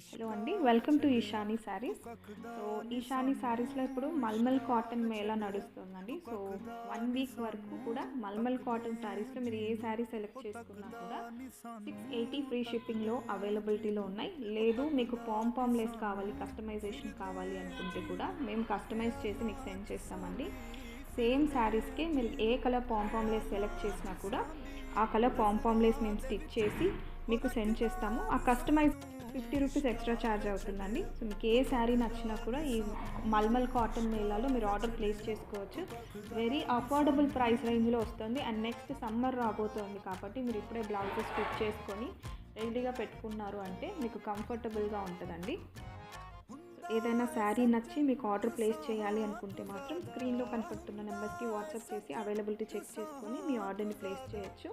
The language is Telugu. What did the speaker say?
హలో అండి, welcome to Eshani saris. So Eshani శారీస్లో ఇప్పుడు మల్మల్ కాటన్ మేళా నడుస్తుందండి. సో 1 వీక్ వరకు కూడా మల్మల్ కాటన్ శారీస్లో మీరు ఏ శారీ సెలెక్ట్ చేసుకున్నా కూడా 680 ఫ్రీ షిప్పింగ్లో అవైలబిలిటీలో ఉన్నాయి. లేదు మీకు పామ్ లేస్ కావాలి, కస్టమైజేషన్ కావాలి అనుకుంటే కూడా మేము కస్టమైజ్ చేసి మీకు సెండ్ చేస్తామండి. సేమ్ శారీస్కి మీరు ఏ కలర్ పామ్ లేస్ సెలెక్ట్ చేసినా కూడా ఆ కలర్ పామ్ లేస్ మేము స్టిచ్ చేసి మీకు సెండ్ చేస్తాము. ఆ కస్టమైజ్ 50 రూపీస్ ఎక్స్ట్రా ఛార్జ్ అవుతుందండి. సో మీకు ఏ శారీ నచ్చినా కూడా ఈ మల్మల్ కాటన్ మేళాలో మీరు ఆర్డర్ ప్లేస్ చేసుకోవచ్చు. వెరీ అఫోర్డబుల్ ప్రైస్ రేంజ్లో వస్తుంది. అండ్ నెక్స్ట్ సమ్మర్ రాబోతోంది కాబట్టి మీరు ఇప్పుడే బ్లౌజెస్ స్టిచ్ చేసుకొని రెడీగా పెట్టుకున్నారు అంటే మీకు కంఫర్టబుల్గా ఉంటుందండి. ఏదైనా శారీ నచ్చి మీకు ఆర్డర్ ప్లేస్ చేయాలి అనుకుంటే మాత్రం స్క్రీన్లో కనపడుతున్న నెంబర్స్కి వాట్సాప్ చేసి అవైలబిలిటీ చెక్ చేసుకొని మీ ఆర్డర్ని ప్లేస్ చేయొచ్చు.